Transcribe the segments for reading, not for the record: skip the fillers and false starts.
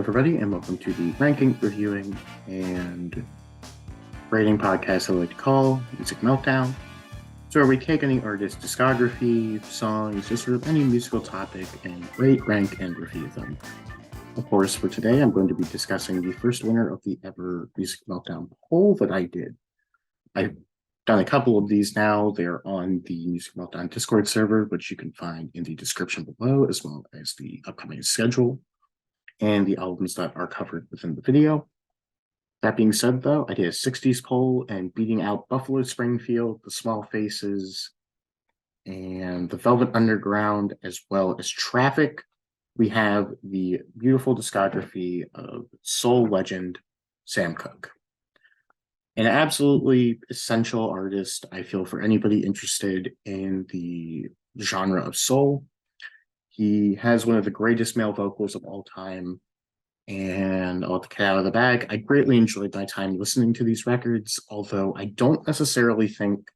everybody, and welcome to the ranking, reviewing, and rating podcast I like to call Music Meltdown. So where we take any artist's discography, songs, just sort of any musical topic, and rate, rank, and review them. Of course, for today, I'm going to be discussing the first winner of the ever Music Meltdown poll that I did. I've done a couple of these now. They're on the Music Meltdown Discord server, which you can find in the description below, as well as the upcoming schedule and the albums that are covered within the video. That being said, though, I did a 60s poll, and beating out Buffalo Springfield, The Small Faces, and The Velvet Underground, as well as Traffic, we have the beautiful discography of soul legend Sam Cooke. An absolutely essential artist, I feel, for anybody interested in the genre of soul. He has one of the greatest male vocals of all time, and I'll let the cat out of the bag. I greatly enjoyed my time listening to these records, although I don't necessarily think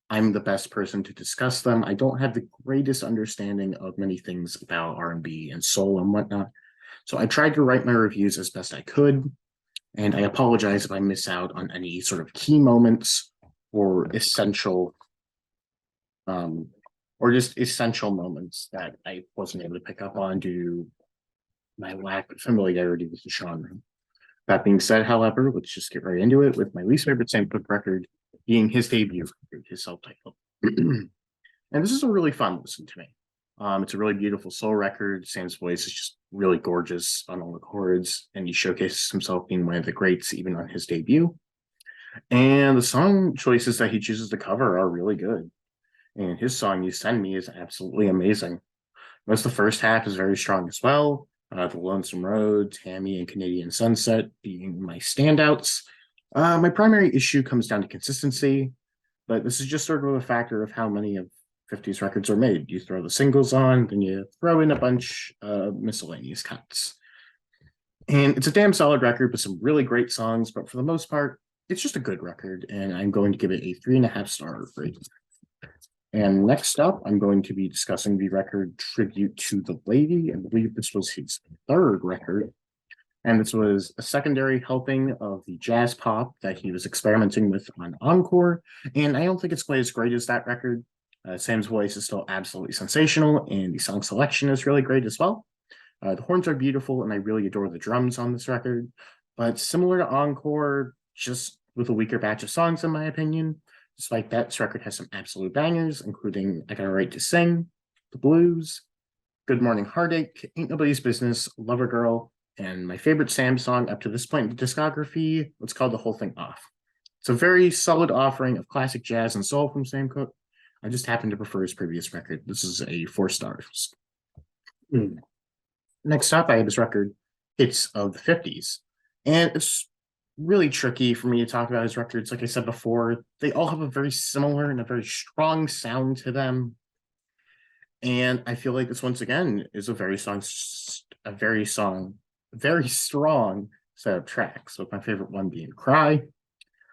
I'm the best person to discuss them. I don't have the greatest understanding of many things about R&B and soul and whatnot, so I tried to write my reviews as best I could, and I apologize if I miss out on any sort of key moments or essential moments that I wasn't able to pick up on due to my lack of familiarity with the genre. That being said, however, let's just get right into it with my least favorite Sam Cooke record being his debut record, his self-titled. And this is a really fun listen to me. It's a really beautiful soul record. Sam's voice is just really gorgeous on all the chords, and he showcases himself being one of the greats even on his debut. And the song choices that he chooses to cover are really good. And his song, You Send Me, is absolutely amazing. Most of the first half is very strong as well. The Lonesome Road, Tammy, and Canadian Sunset being my standouts. My primary issue comes down to consistency, but this is just sort of a factor of how many of 50s records are made. You throw the singles on, then you throw in a bunch of miscellaneous cuts. And it's a damn solid record with some really great songs, but for the most part, it's just a good record, and I'm going to give it a 3.5-star rating. And next up, I'm going to be discussing the record Tribute to the Lady. I believe this was his third record. And this was a secondary helping of the jazz pop that he was experimenting with on Encore. And I don't think it's quite as great as that record. Sam's voice is still absolutely sensational, and the song selection is really great as well. The horns are beautiful, and I really adore the drums on this record. But similar to Encore, just with a weaker batch of songs, in my opinion. Despite that, this record has some absolute bangers, including I Got a Right to Sing, The Blues, Good Morning Heartache, Ain't Nobody's Business, Lover Girl, and my favorite Sam song up to this point in the discography, let's call The Whole Thing Off. It's a very solid offering of classic jazz and soul from Sam Cooke. I just happen to prefer his previous record. This is a 4 stars. Next up, I have his record, Hits of the 50s. And it's really tricky for me to talk about his records. Like I said before, they all have a very similar and a very strong sound to them. And I feel like this, once again, is a very strong set of tracks, with my favorite one being Cry.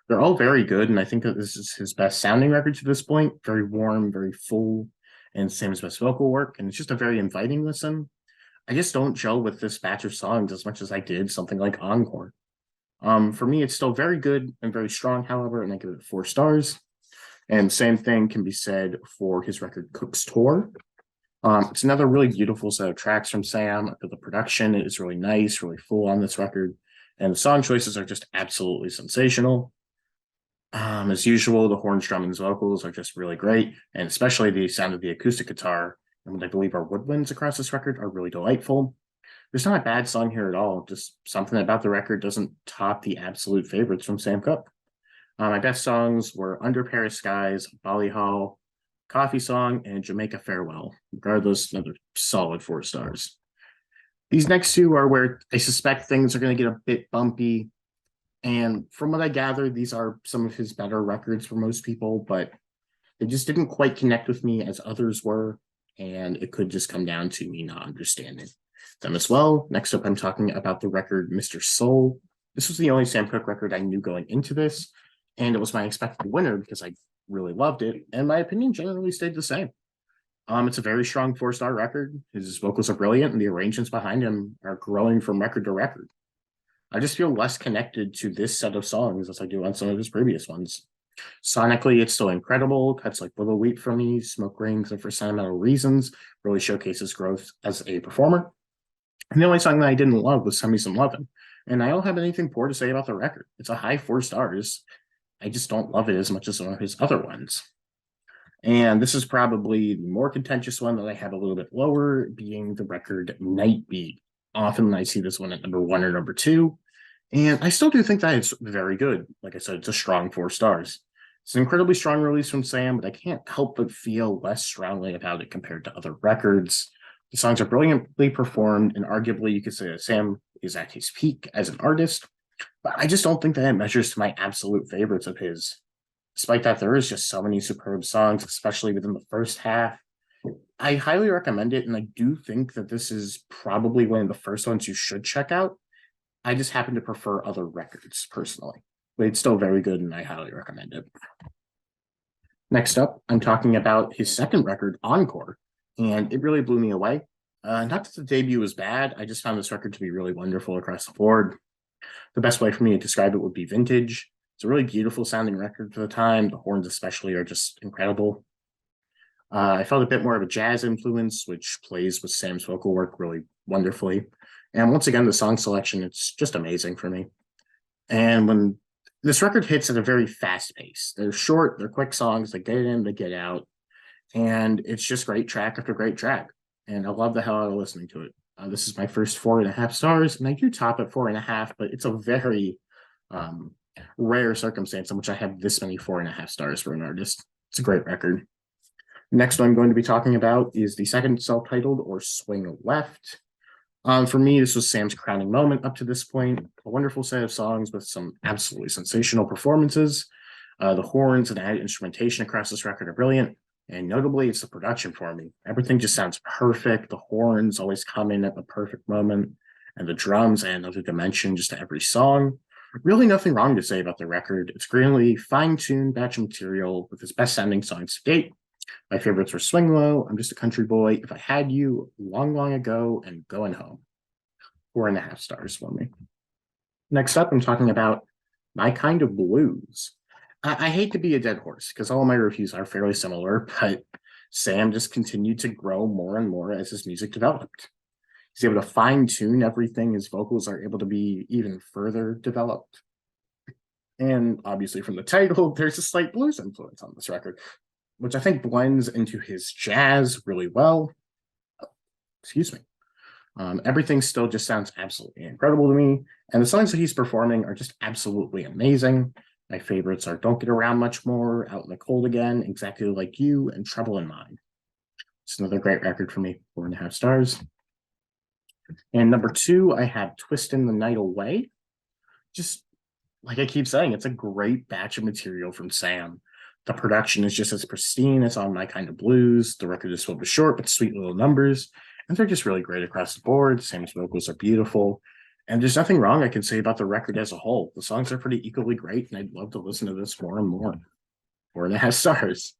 They're all very good, and I think that this is his best sounding record to this point. Very warm, very full, and Sam's best vocal work, and it's just a very inviting listen. I just don't gel with this batch of songs as much as I did something like Encore. For me, it's still very good and very strong, however, and I give it 4 stars. And same thing can be said for his record Cooke's Tour. It's another really beautiful set of tracks from Sam. The production is really nice, really full on this record, and the song choices are just absolutely sensational. As usual, the horns, drum, and vocals are just really great, and especially the sound of the acoustic guitar and what I believe are woodwinds across this record are really delightful. There's not a bad song here at all, just something about the record doesn't top the absolute favorites from Sam Cooke. My best songs were Under Paris Skies, Bali Hall, Coffee Song, and Jamaica Farewell. Regardless, another solid 4 stars. These next two are where I suspect things are going to get a bit bumpy, and from what I gather, these are some of his better records for most people, but they just didn't quite connect with me as others were, and it could just come down to me not understanding them as well. Next up, I'm talking about the record Mr. Soul. This was the only Sam Cooke record I knew going into this, and it was my expected winner because I really loved it, and my opinion generally stayed the same. It's a very strong 4-star record. His vocals are brilliant, and the arrangements behind him are growing from record to record. I just feel less connected to this set of songs as I do on some of his previous ones. Sonically, it's still incredible. Cuts like Willow Wheat for Me, Smoke Rings, and For Sentimental Reasons really showcases growth as a performer. And the only song that I didn't love was Send Me Some Lovin'. And I don't have anything poor to say about the record. It's a high 4 stars. I just don't love it as much as some of his other ones. And this is probably the more contentious one that I have a little bit lower, being the record Night Beat. Often I see this one at number 1 or number 2. And I still do think that it's very good. Like I said, it's a strong 4 stars. It's an incredibly strong release from Sam, but I can't help but feel less strongly about it compared to other records. The songs are brilliantly performed, and arguably you could say that Sam is at his peak as an artist, but I just don't think that it measures to my absolute favorites of his. Despite that, there is just so many superb songs, especially within the first half. I highly recommend it, and I do think that this is probably one of the first ones you should check out. I just happen to prefer other records personally, but it's still very good, and I highly recommend it. Next up, I'm talking about his second record, Encore, and it really blew me away. Not that the debut was bad, I just found this record to be really wonderful across the board. The best way for me to describe it would be vintage. It's a really beautiful sounding record for the time. The horns especially are just incredible. I felt a bit more of a jazz influence, which plays with Sam's vocal work really wonderfully. And once again, the song selection, it's just amazing for me. And when this record hits at a very fast pace, they're short, they're quick songs, they get in, they get out. And it's just great track after great track. And I love the hell out of listening to it. This is my first 4.5 stars, and I do top at 4.5, but it's a very rare circumstance in which I have this many 4.5 stars for an artist. It's a great record. Next one I'm going to be talking about is the second self-titled, or Swing Left. For me, this was Sam's crowning moment up to this point. A wonderful set of songs with some absolutely sensational performances. The horns and added instrumentation across this record are brilliant. And notably, it's the production for me. Everything just sounds perfect. The horns always come in at the perfect moment. And the drums add another dimension just to every song. Really nothing wrong to say about the record. It's really fine-tuned batch of material with its best-sounding songs to date. My favorites were Swing Low, I'm Just a Country Boy, If I Had You, Long, Long Ago, and Going Home. 4.5 stars for me. Next up, I'm talking about My Kind of Blues. I hate to be a dead horse because all my reviews are fairly similar, but Sam just continued to grow more and more as his music developed. He's able to fine-tune everything. His vocals are able to be even further developed. And obviously from the title, there's a slight blues influence on this record, which I think blends into his jazz really well. Excuse me. Everything still just sounds absolutely incredible to me. And the songs that he's performing are just absolutely amazing. My favorites are Don't Get Around Much More, Out in the Cold Again, Exactly Like You, and Trouble in Mind. It's another great record for me, 4.5 stars. And number 2, I have Twistin' the Night Away. Just like I keep saying, it's a great batch of material from Sam. The production is just as pristine as on My Kind of Blues. The record is filled with short but sweet little numbers, and they're just really great across the board. Sam's vocals are beautiful. And there's nothing wrong I can say about the record as a whole. The songs are pretty equally great, and I'd love to listen to this more and more. 4.5 stars.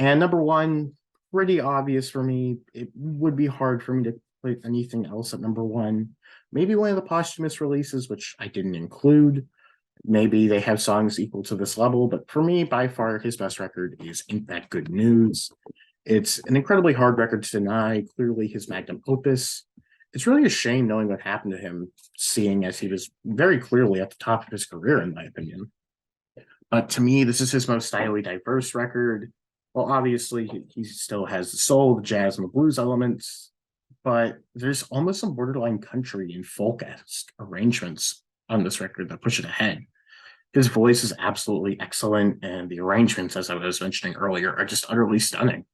And number 1, pretty obvious for me. It would be hard for me to put anything else at number 1. Maybe one of the posthumous releases, which I didn't include. Maybe they have songs equal to this level, but for me, by far, his best record is Ain't That Good News. It's an incredibly hard record to deny, clearly his magnum opus. It's really a shame knowing what happened to him, seeing as he was very clearly at the top of his career, in my opinion. But to me, this is his most stylely diverse record. Well, obviously, he still has the soul, the jazz, and the blues elements, but there's almost some borderline country and folk-esque arrangements on this record that push it ahead. His voice is absolutely excellent, and the arrangements, as I was mentioning earlier, are just utterly stunning.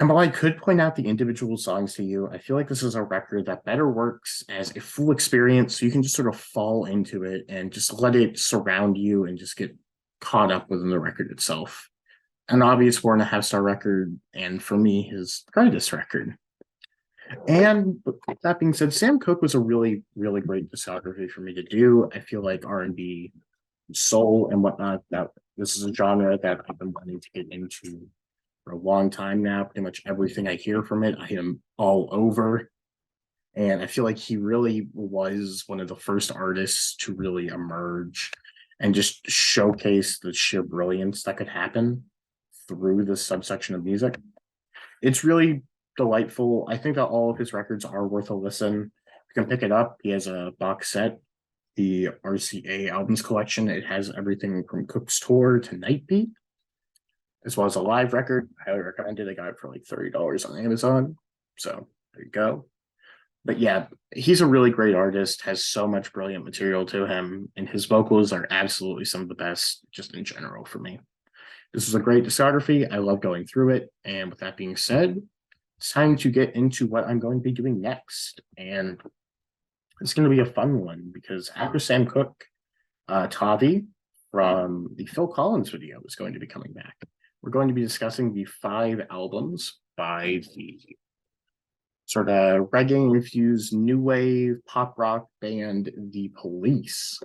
And while I could point out the individual songs to you, I feel like this is a record that better works as a full experience, so you can just sort of fall into it and just let it surround you and just get caught up within the record itself. An obvious 4.5 star record, and for me, his greatest record. And with that being said, Sam Cooke was a really, really great discography for me to do. I feel like R&B, soul, and whatnot, that this is a genre that I've been wanting to get into for a long time now. Pretty much everything I hear from it, I am all over. And I feel like he really was one of the first artists to really emerge and just showcase the sheer brilliance that could happen through this subsection of music. It's really delightful. I think that all of his records are worth a listen. You can pick it up. He has a box set, the RCA albums collection. It has everything from Cooke's tour to Night Beat, as well as a live record. I highly recommend it. I got it for like $30 on Amazon. So there you go. But yeah, he's a really great artist, has so much brilliant material to him, and his vocals are absolutely some of the best just in general for me. This is a great discography. I love going through it. And with that being said, it's time to get into what I'm going to be doing next. And it's going to be a fun one because after Sam Cooke, Tavi from the Phil Collins video is going to be coming back. We're going to be discussing the 5 albums by the sort of reggae-infused new wave pop rock band The Police.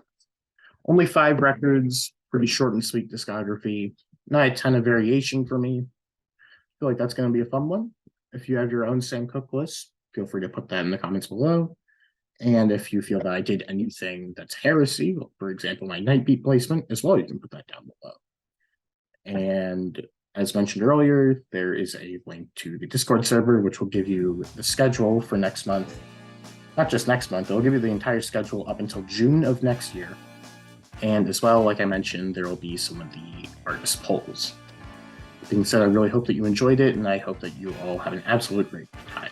Only 5 records, pretty short and sweet discography. Not a ton of variation for me. I feel like that's going to be a fun one. If you have your own Sam Cooke list, feel free to put that in the comments below. And if you feel that I did anything that's heresy, for example, my Night Beat placement as well, you can put that down below. And as mentioned earlier, there is a link to the Discord server, which will give you the schedule for next month. Not just next month, it'll give you the entire schedule up until June of next year. And as well, like I mentioned, there will be some of the artist polls. That being said, I really hope that you enjoyed it, and I hope that you all have an absolute great time.